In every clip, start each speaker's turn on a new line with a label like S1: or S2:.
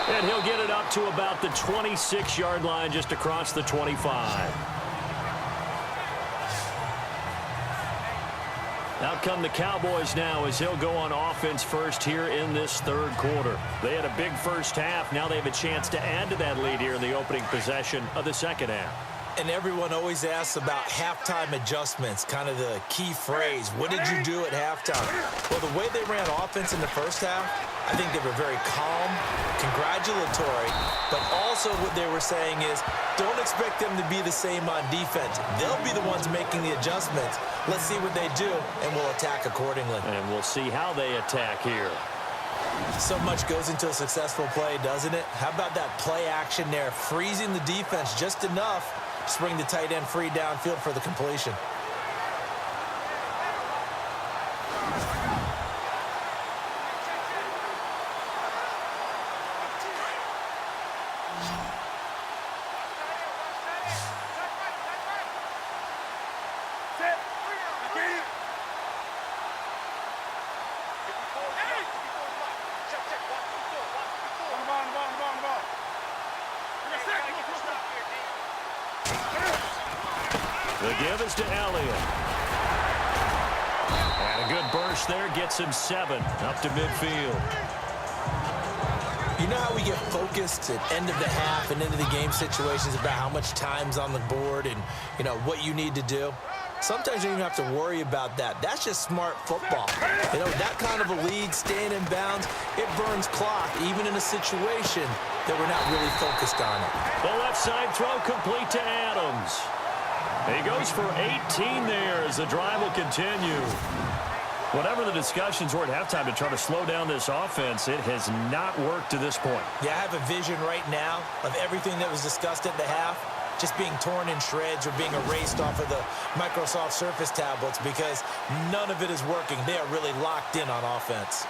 S1: And he'll get it up to about the 26-yard line, just across the 25. Out come the Cowboys now as he'll go on offense first here in this third quarter. They had a big first half. Now they have a chance to add to that lead here in the opening possession of the second half.
S2: And everyone always asks about halftime adjustments, kind of the key phrase. What did you do at halftime? Well, the way they ran offense in the first half, I think they were very calm, congratulatory, but also what they were saying is don't expect them to be the same on defense. They'll be the ones making the adjustments. Let's see what they do, and we'll attack accordingly.
S1: And we'll see how they attack here.
S2: So much goes into a successful play, doesn't it? How about that play action there, freezing the defense just enough to bring the tight end free downfield for the completion.
S1: The give is to Elliott. And a good burst there gets him 7 up to midfield.
S2: You know how we get focused at end of the half and into the game situations about how much time's on the board and, you know, what you need to do? Sometimes you don't even have to worry about that. That's just smart football. You know, that kind of a lead, staying in bounds, it burns clock, even in a situation that we're not really focused on it.
S1: The left side throw complete to Adams. He goes for 18 there as the drive will continue. Whatever the discussions were at halftime to try to slow down this offense, it has not worked to this point.
S2: Yeah, I have a vision right now of everything that was discussed at the half just being torn in shreds or being erased off of the Microsoft Surface tablets because none of it is working. They are really locked in on offense.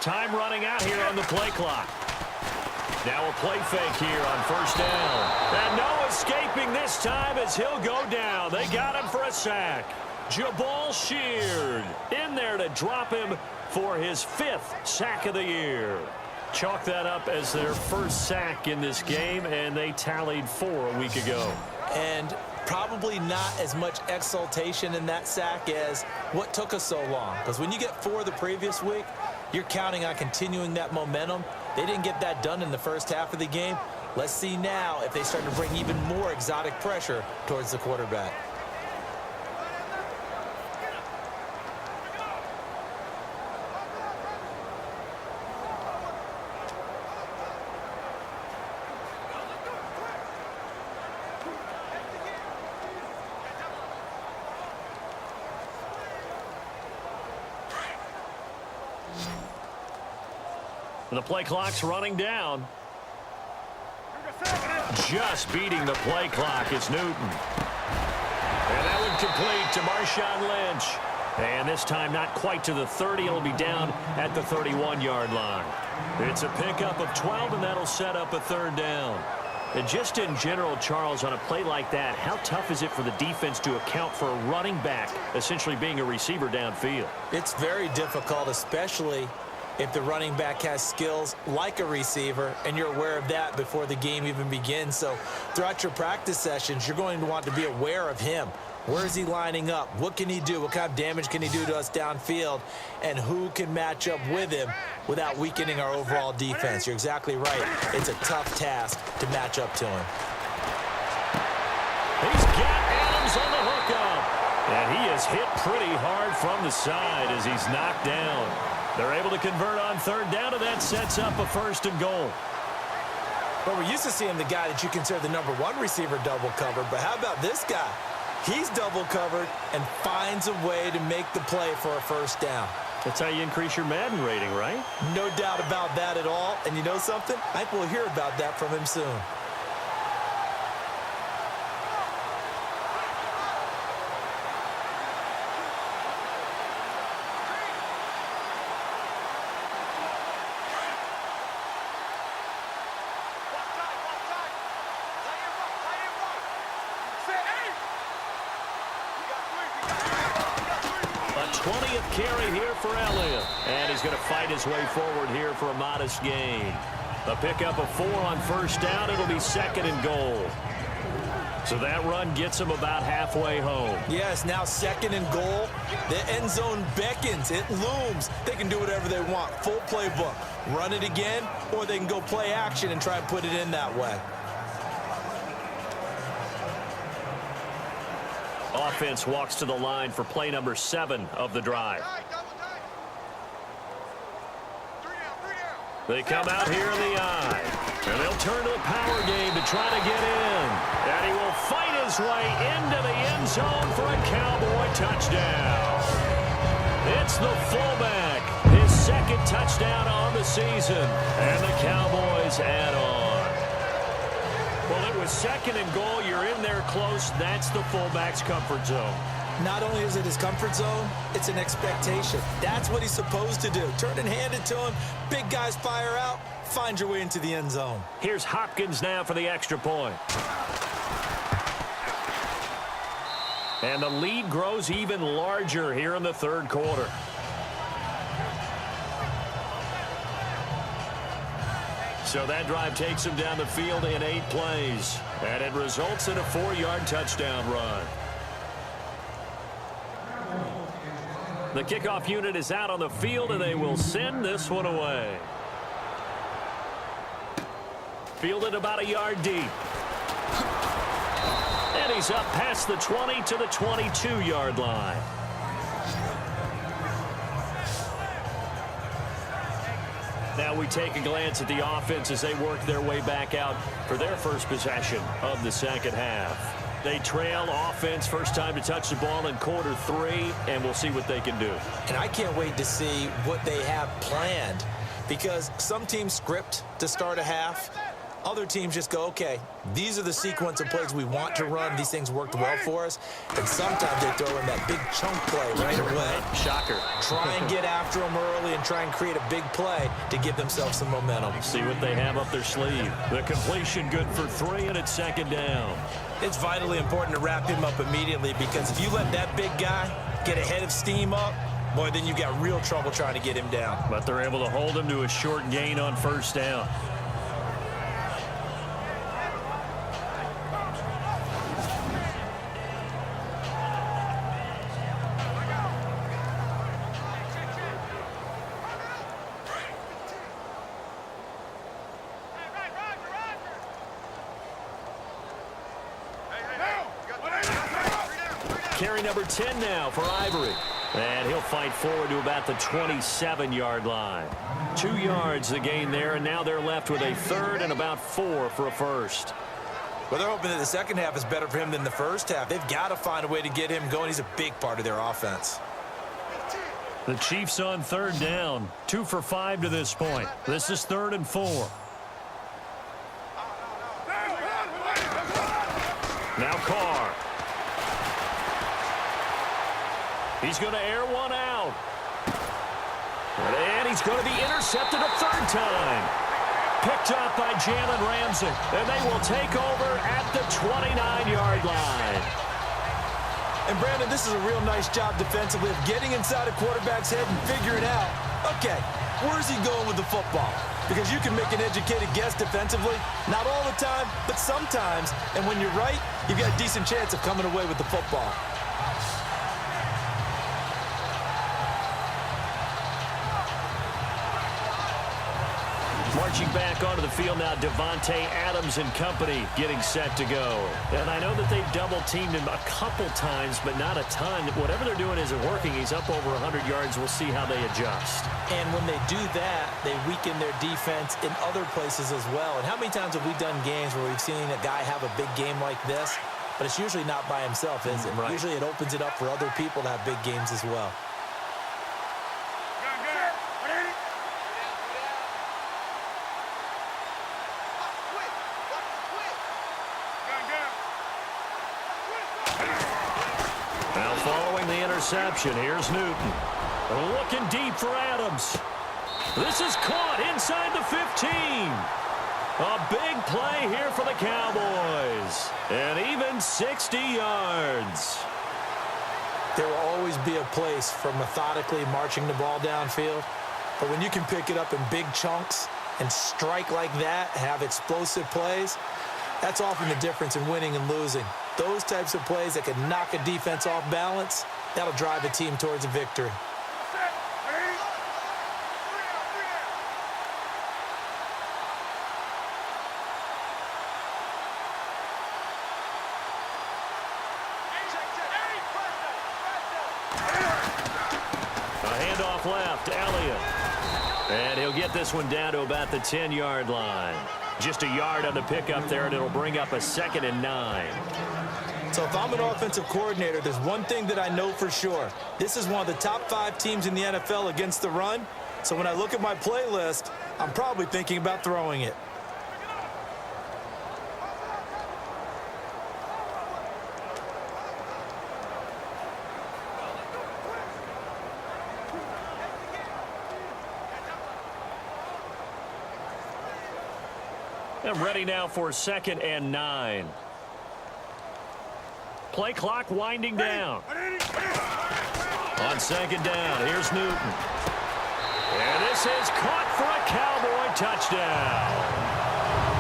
S1: Time running out here on the play clock. Now a play fake here on first down. And no escaping this time as he'll go down. They got him for a sack. Jabal Sheard in there to drop him for his 5th sack of the year. Chalk that up as their first sack in this game, and they tallied 4 a week ago.
S2: And probably not as much exultation in that sack as what took us so long. Because when you get 4 the previous week, you're counting on continuing that momentum. They didn't get that done in the first half of the game. Let's see now if they start to bring even more exotic pressure towards the quarterback.
S1: The play clock's running down. Just beating the play clock is Newton. And that one complete to Marshawn Lynch. And this time not quite to the 30. It'll be down at the 31-yard line. It's a pickup of 12, and that'll set up a 3rd down. And just in general, Charles, on a play like that, how tough is it for the defense to account for a running back essentially being a receiver downfield?
S2: It's very difficult, especially if the running back has skills like a receiver, and you're aware of that before the game even begins. So throughout your practice sessions, you're going to want to be aware of him. Where is he lining up? What can he do? What kind of damage can he do to us downfield? And who can match up with him without weakening our overall defense? You're exactly right. It's a tough task to match up to him.
S1: He's got Adams on the hookup. And he is hit pretty hard from the side as he's knocked down. They're able to convert on third down, and that sets up a 1st and goal.
S2: Well, we're used to seeing the guy that you consider the #1 receiver double covered, but how about this guy? He's double covered and finds a way to make the play for a 1st down.
S1: That's how you increase your Madden rating, right?
S2: No doubt about that at all. And you know something? I think we'll hear about that from him soon.
S1: Carry here for Elliott. And he's going to fight his way forward here for a modest gain. A pickup of 4 on 1st down. It'll be 2nd and goal. So that run gets him about halfway home.
S2: Yes, now 2nd and goal. The end zone beckons. It looms. They can do whatever they want. Full playbook. Run it again, or they can go play action and try and put it in that way.
S1: Offense walks to the line for play number 7 of the drive. They come out here in the eye. And they'll turn to the power game to try to get in. And he will fight his way into the end zone for a Cowboy touchdown. It's the fullback. His 2nd touchdown on the season. And the Cowboys add on. Well, it was 2nd and goal. You're in there close. That's the fullback's comfort zone.
S2: Not only is it his comfort zone, it's an expectation. That's what he's supposed to do. Turn and hand it to him. Big guys fire out. Find your way into the end zone.
S1: Here's Hopkins now for the extra point. And the lead grows even larger here in the 3rd quarter. So that drive takes him down the field in 8 plays. And it results in a 4-yard touchdown run. The kickoff unit is out on the field, and they will send this one away. Fielded about a yard deep. And he's up past the 20 to the 22-yard line. Now we take a glance at the offense as they work their way back out for their first possession of the 2nd half. They trail offense, first time to touch the ball in quarter 3, and we'll see what they can do.
S2: And I can't wait to see what they have planned, because some teams script to start a half. Other teams just go, okay, these are the sequence of plays we want to run. These things worked well for us. And sometimes they throw in that big chunk play right away.
S1: Shocker.
S2: Try and get after them early and try and create a big play to give themselves some momentum.
S1: See what they have up their sleeve. The completion good for 3, and it's 2nd down.
S2: It's vitally important to wrap him up immediately, because if you let that big guy get a head of steam up, boy, then you got real trouble trying to get him down.
S1: But they're able to hold him to a short gain on 1st down. Carry number 10 now for Ivory. And he'll fight forward to about the 27-yard line. 2 yards the gain there, and now they're left with a 3rd and about 4 for a 1st.
S2: Well, they're hoping that the 2nd half is better for him than the 1st half. They've got to find a way to get him going. He's a big part of their offense.
S1: The Chiefs on 3rd down. 2 for 5 to this point. This is 3rd and 4. Now Carr. He's going to air one out. And he's going to be intercepted a 3rd time. Picked up by Jalen Ramsey. And they will take over at the 29-yard line.
S2: And, Brandon, this is a real nice job defensively of getting inside a quarterback's head and figuring out, okay, Where's he going with the football? Because you can make an educated guess defensively. Not all the time, but sometimes. And when you're right, you've got a decent chance of coming away with the football.
S1: Marching back onto the field now, Davante Adams and company getting set to go. And I know that they've double-teamed him a couple times, but not a ton. Whatever they're doing isn't working. He's up over 100 yards. We'll see how they adjust.
S2: And when they do that, they weaken their defense in other places as well. And how many times have we done games where we've seen a guy have a big game like this? But it's usually not by himself, is it?
S1: Right.
S2: Usually it opens it up for other people to have big games as well.
S1: Now following the interception, here's Newton. Looking deep for Adams. This is caught inside the 15. A big play here for the Cowboys. And even 60 yards.
S2: There will always be a place for methodically marching the ball downfield. But when you can pick it up in big chunks and strike like that, have explosive plays, that's often the difference in winning and losing. Those types of plays that can knock a defense off balance, that'll drive a team towards a victory.
S1: A handoff left, Elliott. And he'll get this one down to about the 10-yard line. Just a yard on the pickup there, and it'll bring up a 2nd and 9.
S2: So if I'm an offensive coordinator, there's one thing that I know for sure. This is one of the top 5 teams in the NFL against the run. So when I look at my playlist, I'm probably thinking about throwing it.
S1: And ready now for 2nd and 9. Play clock winding down. On 2nd down, here's Newton. And this is caught for a Cowboy touchdown.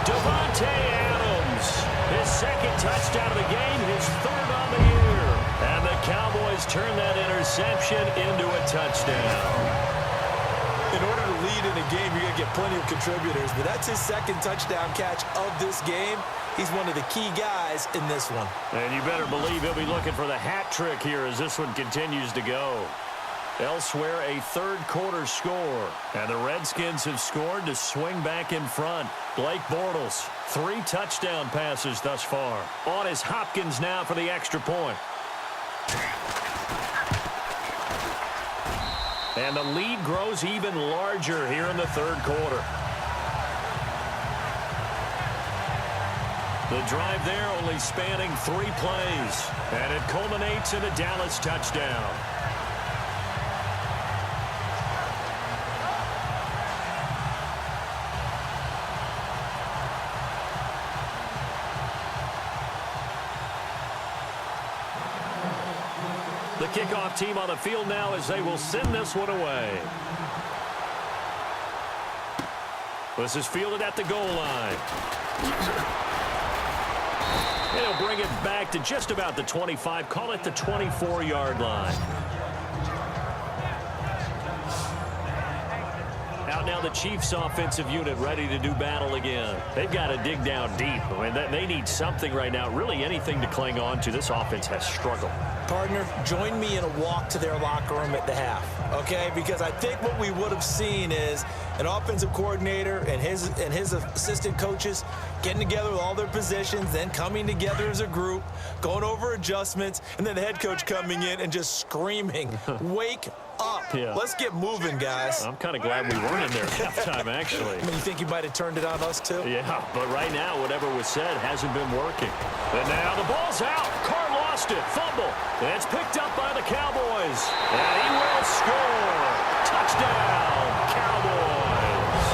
S1: Davante Adams, his 2nd touchdown of the game, his 3rd on the year. And the Cowboys turn that interception into a touchdown.
S2: In order to lead in a game, you're going to get plenty of contributors, but that's his 2nd touchdown catch of this game. He's one of the key guys in this one.
S1: And you better believe he'll be looking for the hat trick here as this one continues to go. Elsewhere, a 3rd quarter score. And the Redskins have scored to swing back in front. Blake Bortles, 3 touchdown passes thus far. On is Hopkins now for the extra point. And the lead grows even larger here in the 3rd quarter. The drive there only spanning 3 plays. And it culminates in a Dallas touchdown. The kickoff team on the field now as they will send this one away. This is fielded at the goal line. And he'll bring it back to just about the 25, call it the 24-yard line. Out now the Chiefs offensive unit ready to do battle again. They've got to dig down deep. I mean, they need something right now, really anything to cling on to. This offense has struggled.
S2: Partner, join me in a walk to their locker room at the half, okay? Because I think what we would have seen is an offensive coordinator and his assistant coaches getting together with all their positions, then coming together as a group, going over adjustments, and then the head coach coming in and just screaming, wake up.
S1: Yeah.
S2: Let's get moving, guys.
S1: I'm kind of glad we weren't in there at halftime, actually.
S2: I mean, you think you might have turned it on us, too?
S1: Yeah, but right now, whatever was said hasn't been working. And now the ball's out. Carr lost it. Fumble. And it's picked up by the Cowboys. And he will score. Touchdown, Cowboys.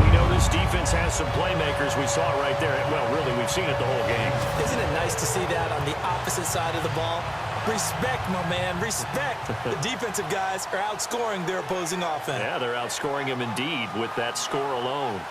S1: We know this defense offense has some playmakers. We saw it right there. Well, really, we've seen it the whole game.
S2: Isn't it nice to see that on the opposite side of the ball? Respect, my man, respect. The defensive guys are outscoring their opposing offense.
S1: Yeah, they're outscoring them indeed with that score alone.